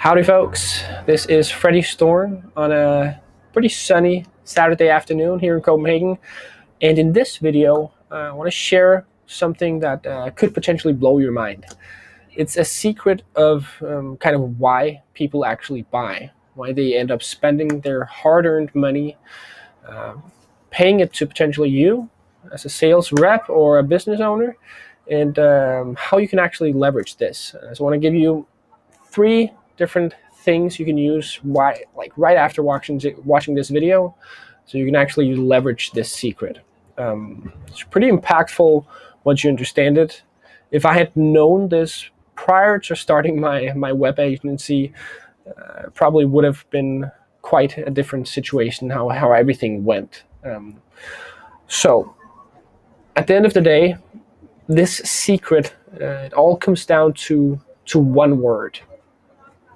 Howdy folks, this is Freddie Storm on a pretty sunny Saturday afternoon here in Copenhagen, and in this video I want to share something that could potentially blow your mind. It's a secret of kind of why people actually buy, why they end up spending their hard-earned money, paying it to potentially you as a sales rep or a business owner, and how you can actually leverage this. So I want to give you 3 different things you can use right after watching this video, so you can actually leverage this secret. It's pretty impactful once you understand it. If I had known this prior to starting my web agency, probably would have been quite a different situation how everything went. So at the end of the day, this secret, it all comes down to one word.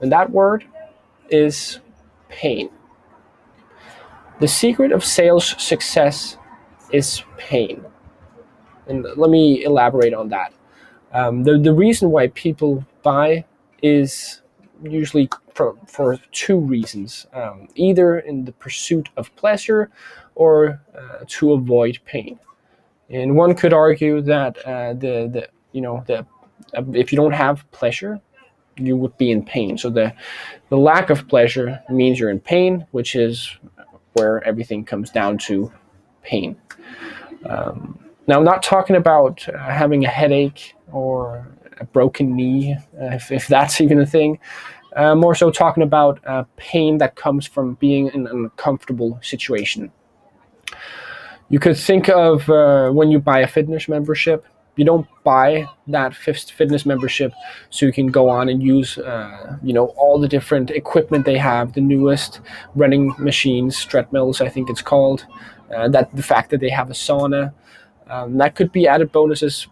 And that word is pain. The secret of sales success is pain. And let me elaborate on that. The reason why people buy is usually for 2 reasons. Either in the pursuit of pleasure or to avoid pain. And one could argue that if you don't have pleasure, you would be in pain. So the lack of pleasure means you're in pain, which is where everything comes down to pain. Now, I'm not talking about having a headache or a broken knee, if that's even a thing. More so talking about pain that comes from being in an uncomfortable situation. You could think of when you buy a fitness membership. You don't buy that fitness membership so you can go on and use all the different equipment they have, the newest running machines, treadmills I think it's called, the fact that they have a sauna. That could be added bonuses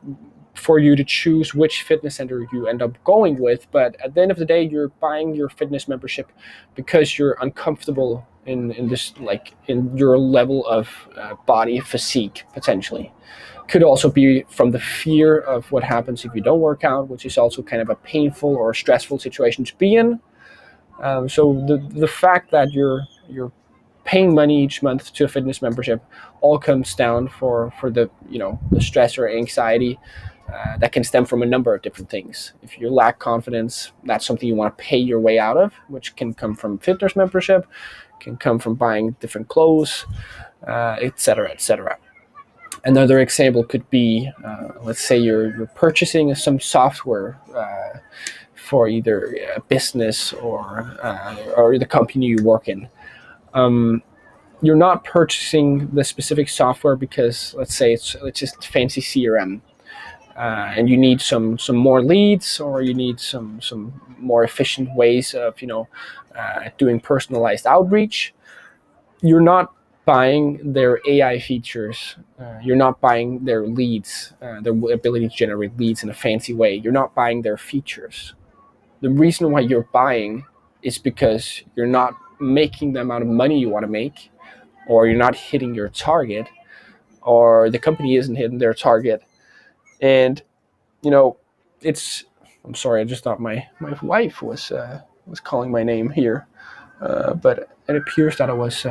for you to choose which fitness center you end up going with, but at the end of the day, you're buying your fitness membership because you're uncomfortable in your level of body physique, potentially. Could also be from the fear of what happens if you don't work out, which is also kind of a painful or stressful situation to be in. So the fact that you're paying money each month to a fitness membership all comes down for the the stress or anxiety that can stem from a number of different things. If you lack confidence, that's something you want to pay your way out of, which can come from fitness membership, can come from buying different clothes, etc., etc. Another example could be, let's say you're purchasing some software for either a business or the company you work in. You're not purchasing the specific software because, let's say, it's just fancy CRM, and you need some more leads, or you need some more efficient ways of doing personalized outreach. You're not buying their AI features. You're not buying their leads, their ability to generate leads in a fancy way. You're not buying their features. The reason why you're buying is because you're not making the amount of money you want to make, or you're not hitting your target, or the company isn't hitting their target. And I'm sorry, I just thought my wife was calling my name here, but it appears that I was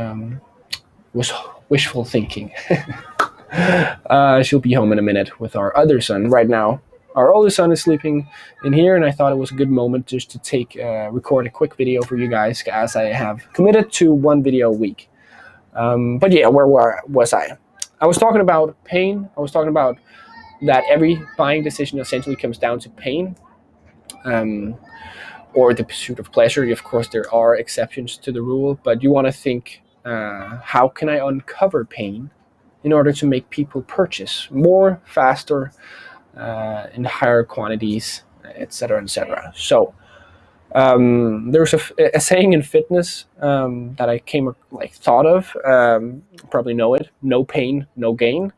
wishful thinking. She'll be home in a minute with our other son. Right now, our oldest son is sleeping in here, and I thought it was a good moment just to record a quick video for you guys, as I have committed to 1 video a week. But yeah, where was I? I was talking about pain. I was talking about that every buying decision essentially comes down to pain, or the pursuit of pleasure. Of course, there are exceptions to the rule, but you want to think, how can I uncover pain in order to make people purchase more, faster, in higher quantities, etc., etc. So there's a saying in fitness that I thought of. Probably know it: no pain, no gain,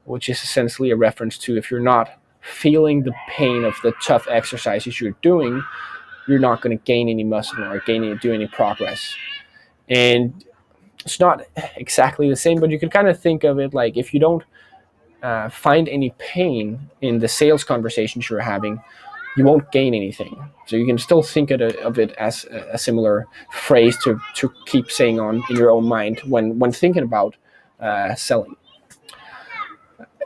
which is essentially a reference to, if you're not feeling the pain of the tough exercises you're doing, you're not going to gain any muscle or do any progress. And it's not exactly the same, but you can kind of think of it like, if you don't find any pain in the sales conversations you're having, you won't gain anything. So you can still think of it as a similar phrase to keep saying on in your own mind when thinking about selling.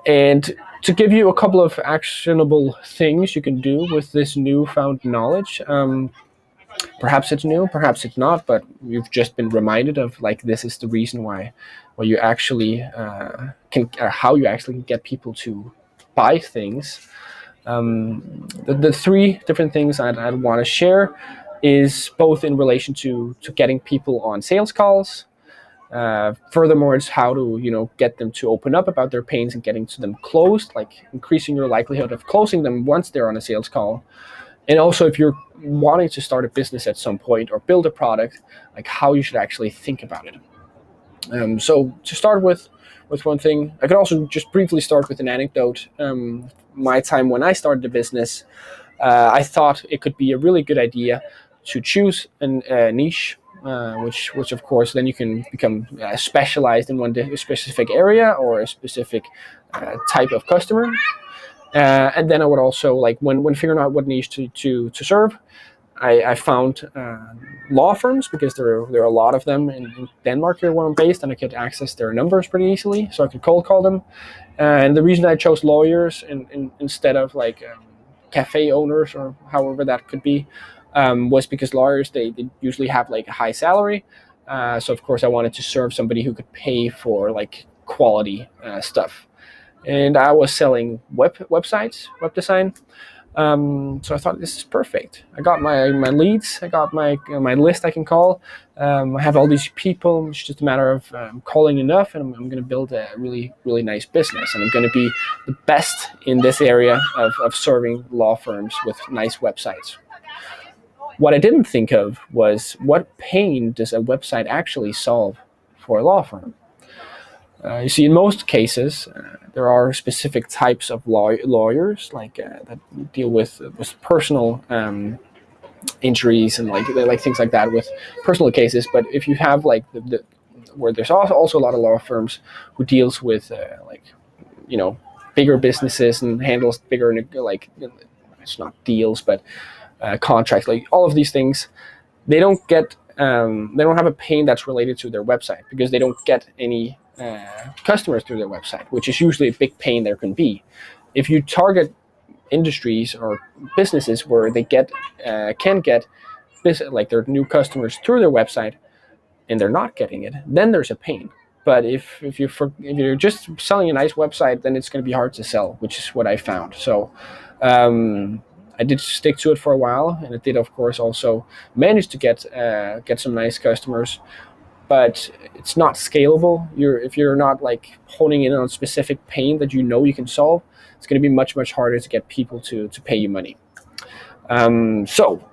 And to give you a couple of actionable things you can do with this newfound knowledge, perhaps it's new, perhaps it's not, but you've just been reminded of like this is the reason why you actually can, how you actually can get people to buy things. The three different things I'd want to share is both in relation to getting people on sales calls. Furthermore, it's how to get them to open up about their pains and getting to them closed, like increasing your likelihood of closing them once they're on a sales call. And also, if you're wanting to start a business at some point or build a product, like how you should actually think about it. So to start with one thing, I could also just briefly start with an anecdote. My time when I started the business, I thought it could be a really good idea to choose a niche, which of course then you can become specialized in one specific area or a specific type of customer. And then I would also, like, when figuring out what niche to serve, I found law firms, because there are a lot of them in Denmark here where I'm based, and I could access their numbers pretty easily, so I could cold call them. And the reason I chose lawyers instead of like cafe owners or however that could be was because lawyers, they usually have like a high salary. So of course I wanted to serve somebody who could pay for like quality stuff. And I was selling websites, web design. So I thought, this is perfect. I got my leads, I got my list I can call. I have all these people. It's just a matter of calling enough, and I'm going to build a really, really nice business. And I'm going to be the best in this area of serving law firms with nice websites. What I didn't think of was, what pain does a website actually solve for a law firm? You see, in most cases, there are specific types of lawyers, like that deal with personal injuries and like things like that, with personal cases. But if you have like where there's also a lot of law firms who deals with bigger businesses and handles bigger, like, it's not deals, but contracts, like all of these things, they don't have a pain that's related to their website, because they don't get any customers through their website, which is usually a big pain there can be. If you target industries or businesses where they can get like their new customers through their website, and they're not getting it, then there's a pain. But if you're just selling a nice website, then it's going to be hard to sell, which is what I found. So I did stick to it for a while, and it did, of course, also manage to get some nice customers. But it's not scalable. If you're not like honing in on a specific pain that you can solve, it's going to be much, much harder to get people to pay you money. So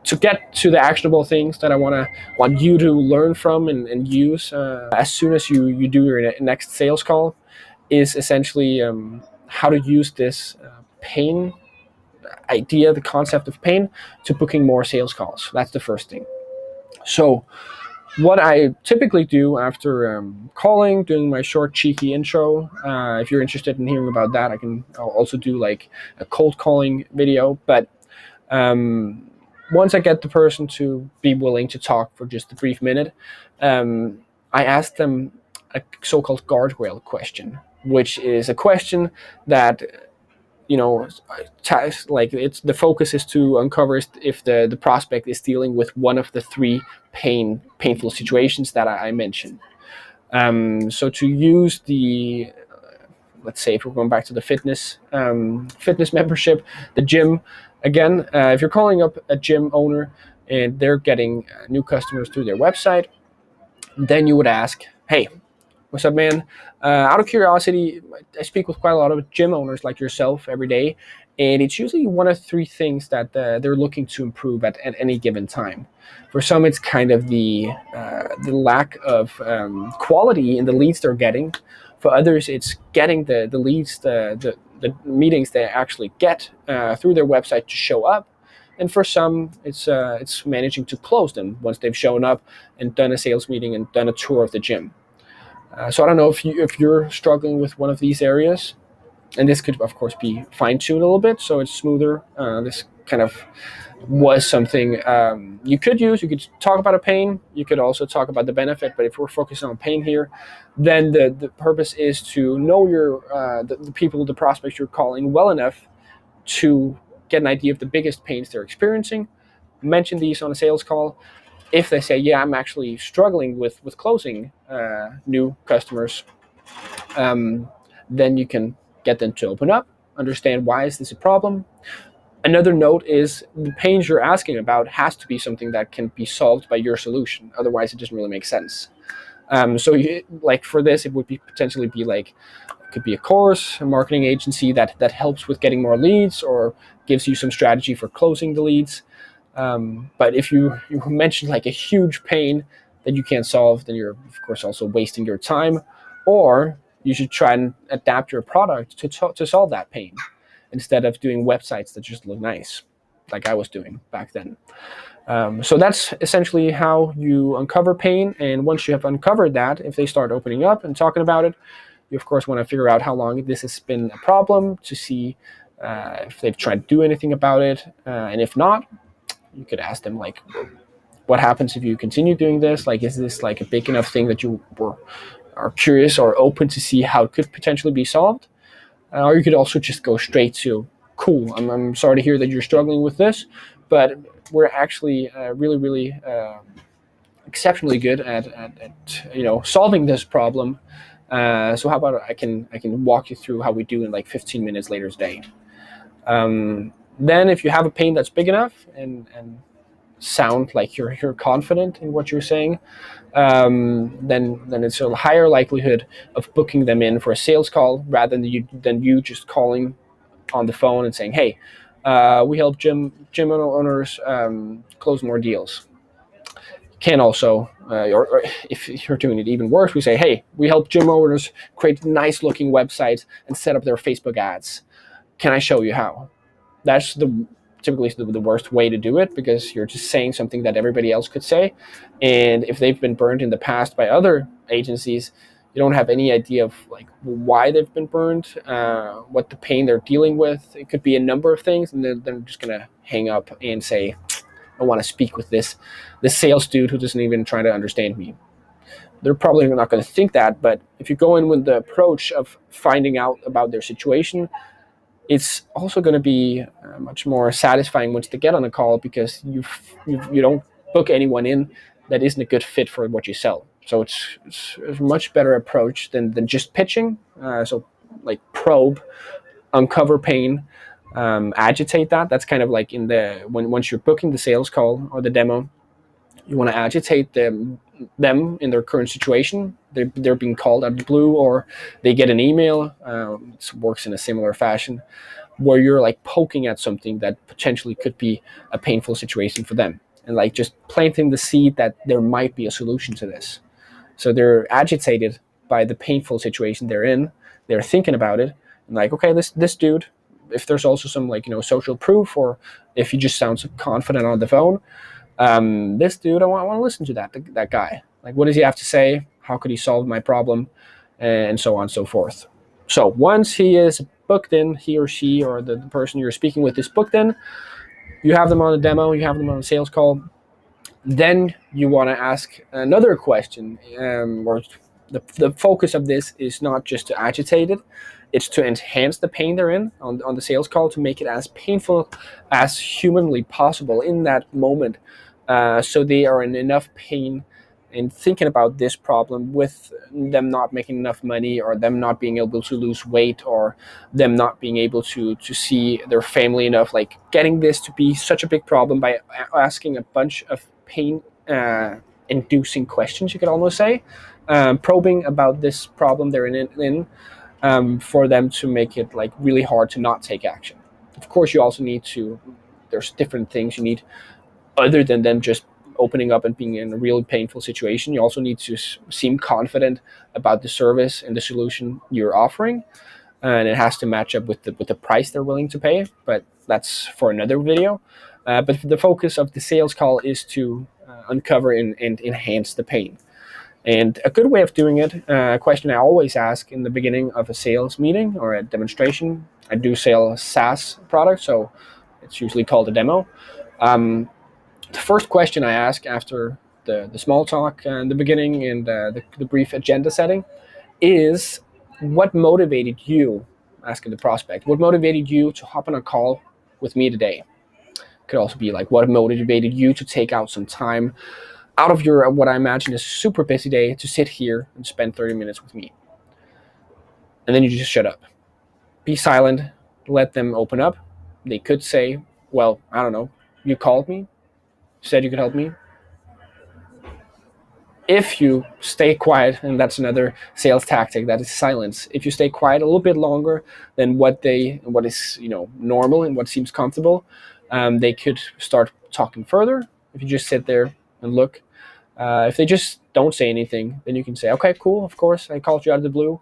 to get to the actionable things that I want you to learn from and use as soon as you do your next sales call, is essentially how to use this pain idea, the concept of pain, to booking more sales calls. That's the first thing. So what I typically do after calling, doing my short cheeky intro, if you're interested in hearing about that, I'll also do like a cold calling video. But once I get the person to be willing to talk for just a brief minute, I ask them a so-called guardrail question, which is a question that, it's the focus is to uncover if the prospect is dealing with one of the three painful situations that I mentioned. So to use the let's say, if we're going back to the fitness membership, the gym, again, if you're calling up a gym owner and they're getting new customers through their website, then you would ask, hey, what's up, man? Out of curiosity, I speak with quite a lot of gym owners like yourself every day, and it's usually one of three things that they're looking to improve at any given time. For some, it's kind of the lack of quality in the leads they're getting. For others, it's getting the leads, the meetings they actually get through their website to show up. And for some, it's managing to close them once they've shown up and done a sales meeting and done a tour of the gym. So I don't know if you're struggling with one of these areas. And this could, of course, be fine-tuned a little bit so it's smoother. This kind of was something you could use. You could talk about a pain. You could also talk about the benefit. But if we're focusing on pain here, then the purpose is to know the people, the prospects you're calling well enough to get an idea of the biggest pains they're experiencing. Mention these on a sales call. If they say, yeah, I'm actually struggling with closing new customers, then you can get them to open up, understand why is this a problem. Another note is the pains you're asking about has to be something that can be solved by your solution. Otherwise, it doesn't really make sense. Like for this, it would be potentially be like, it could be a course, a marketing agency that helps with getting more leads or gives you some strategy for closing the leads. But if you mention like a huge pain that you can't solve, then you're of course also wasting your time. Or you should try and adapt your product to solve that pain instead of doing websites that just look nice, like I was doing back then. So that's essentially how you uncover pain. And once you have uncovered that, if they start opening up and talking about it, you of course want to figure out how long this has been a problem to see if they've tried to do anything about it. And if not, you could ask them like, what happens if you continue doing this? Like, is this like a big enough thing that you are curious or open to see how it could potentially be solved? Or you could also just go straight to, cool, I'm sorry to hear that you're struggling with this, but we're actually really exceptionally good at solving this problem. So how about I can walk you through how we do in like 15 minutes later today. Then if you have a pain that's big enough and sound like you're confident in what you're saying, then it's a higher likelihood of booking them in for a sales call rather than you just calling on the phone and saying, hey, we help gym owners close more deals. Can also, or if you're doing it even worse, we say, hey, we help gym owners create nice looking websites and set up their Facebook ads. Can I show you how? That's typically the worst way to do it, because you're just saying something that everybody else could say. And if they've been burned in the past by other agencies, you don't have any idea of like why they've been burned, what the pain they're dealing with. It could be a number of things, and they're just going to hang up and say, I want to speak with this sales dude who doesn't even try to understand me. They're probably not going to think that, but if you go in with the approach of finding out about their situation, it's also going to be much more satisfying once they get on a call, because you don't book anyone in that isn't a good fit for what you sell. So it's a much better approach than just pitching. So like probe, uncover pain, agitate that. That's kind of like once you're booking the sales call or the demo, you want to agitate them in their current situation. They're being called out of the blue, or they get an email. It works in a similar fashion, where you're like poking at something that potentially could be a painful situation for them, and like just planting the seed that there might be a solution to this. So they're agitated by the painful situation they're in. They're thinking about it, and like, okay, this dude. If there's also some social proof, or if he just sounds confident on the phone, this dude, I want to listen to that guy. Like, what does he have to say? How could he solve my problem? And so on and so forth. So once he is booked in, he or she or the person you're speaking with is booked in, you have them on a demo, you have them on a sales call, then you want to ask another question. Or the focus of this is not just to agitate it, it's to enhance the pain they're in on the sales call, to make it as painful as humanly possible in that moment. So they are in enough pain in thinking about this problem, with them not making enough money, or them not being able to lose weight, or them not being able to see their family enough, like getting this to be such a big problem by asking a bunch of pain inducing questions, you could almost say, probing about this problem they're in for them to make it like really hard to not take action. Of course, you also need to, there's different things you need other than them just opening up and being in a really painful situation. You also need to seem confident about the service and the solution you're offering, and it has to match up with the price they're willing to pay. But that's for another video. But the focus of the sales call is to uncover and enhance the pain. And a good way of doing it, a question I always ask in the beginning of a sales meeting or a demonstration. I do sell a SaaS product, so it's usually called a demo. The first question I ask after the small talk in the beginning and the brief agenda setting is, what motivated you, asking the prospect, what motivated you to hop on a call with me today? Could also be like, what motivated you to take out some time out of your, what I imagine is a super busy day, to sit here and spend 30 minutes with me? And then you just shut up. Be silent, let them open up. They could say, well, I don't know, you called me, said you could help me. If you stay quiet, and that's another sales tactic, that is silence. If you stay quiet a little bit longer than what is normal and what seems comfortable, they could start talking further. If you just sit there and look, if they just don't say anything, then you can say, okay, cool, of course, I called you out of the blue,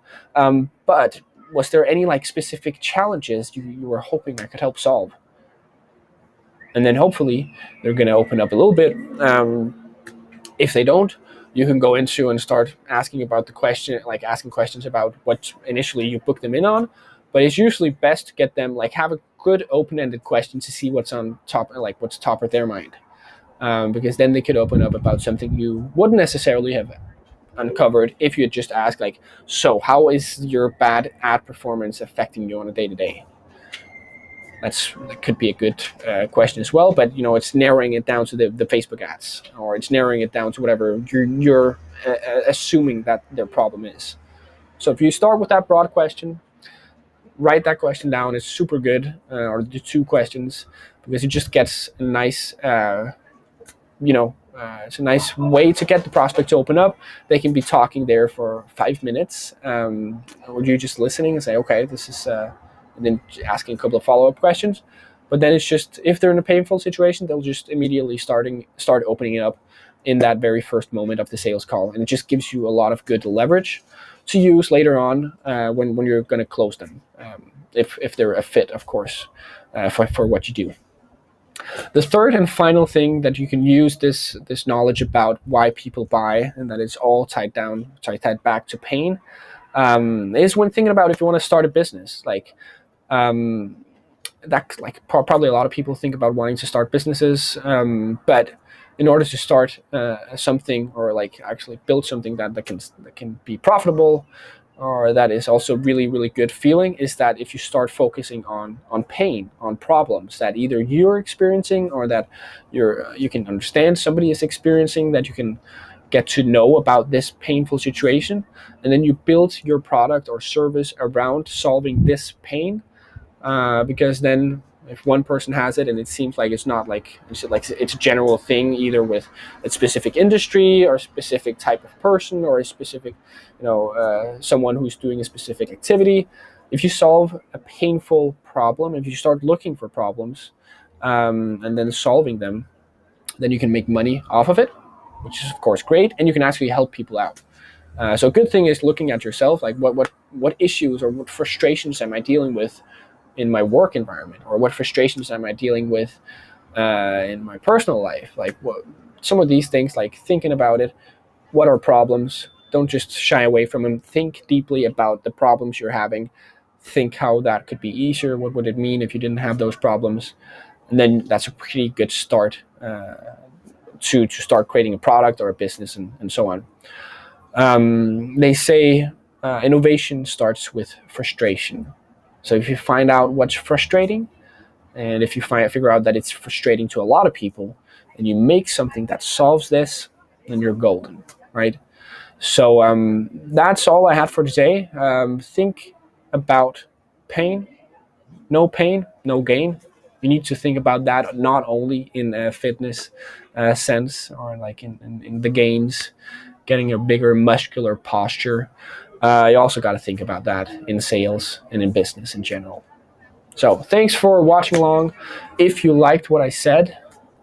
but was there any like specific challenges you were hoping I could help solve? And then hopefully they're going to open up a little bit. If they don't, you can go into and start asking about the question, like asking questions about what initially you booked them in on. But it's usually best to get them, like, have a good open-ended question to see what's on top, like what's top of their mind, because then they could open up about something you wouldn't necessarily have uncovered if you had just asked, like, so how is your bad ad performance affecting you on a day-to-day? That could be a good question as well, but it's narrowing it down to the Facebook ads, or it's narrowing it down to whatever you're assuming that their problem is. So if you start with that broad question, write that question down. It's super good, or the two questions, because it just gets a nice it's a nice way to get the prospect to open up. They can be talking there for 5 minutes, or you just listening and say, okay, this is, and then asking a couple of follow-up questions. But then it's just, if they're in a painful situation, they'll just immediately start opening it up in that very first moment of the sales call, and it just gives you a lot of good leverage to use later on, when you're going to close them, if they're a fit, of course, for what you do. The third and final thing that you can use this knowledge about why people buy, and that is all tied back to pain, is when thinking about if you want to start a business. Like, that, like, probably a lot of people think about wanting to start businesses, but in order to start something, or like actually build something that can be profitable, or that is also really, really good feeling, is that if you start focusing on pain, on problems that either you're experiencing, or that you can understand somebody is experiencing, that you can get to know about this painful situation, and then you build your product or service around solving this pain, because then if one person has it and it seems like it's not like it's a general thing, either with a specific industry or a specific type of person, or a specific someone who's doing a specific activity, if you solve a painful problem, if you start looking for problems, and then solving them, then you can make money off of it, which is of course great, and you can actually help people out. So a good thing is looking at yourself, like what issues or what frustrations am I dealing with in my work environment, or what frustrations am I dealing with in my personal life? Like, some of these things, like thinking about it, what are problems? Don't just shy away from them. Think deeply about the problems you're having. Think how that could be easier. What would it mean if you didn't have those problems? And then that's a pretty good start to start creating a product or a business, and so on. They say innovation starts with frustration. So if you find out what's frustrating, and if you figure out that it's frustrating to a lot of people, and you make something that solves this, then you're golden, right? So that's all I had for today. Think about pain. No pain, no gain. You need to think about that not only in a fitness sense, or like in the gains, getting a bigger muscular posture. You also got to think about that in sales and in business in general. So thanks for watching along. If you liked what I said,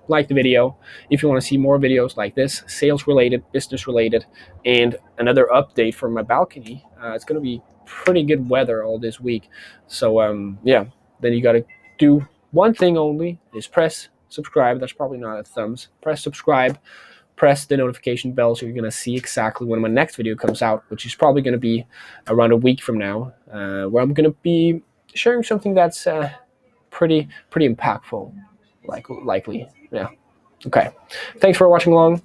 like the video. If you want to see more videos like this, sales related, business related, and another update from my balcony, it's going to be pretty good weather all this week. So yeah, then you got to do one thing only, is press subscribe. That's probably not a thumbs. Press subscribe, press the notification bell so you're going to see exactly when my next video comes out, which is probably going to be around a week from now, where I'm going to be sharing something that's pretty impactful, likely. Yeah. Okay. Thanks for watching along.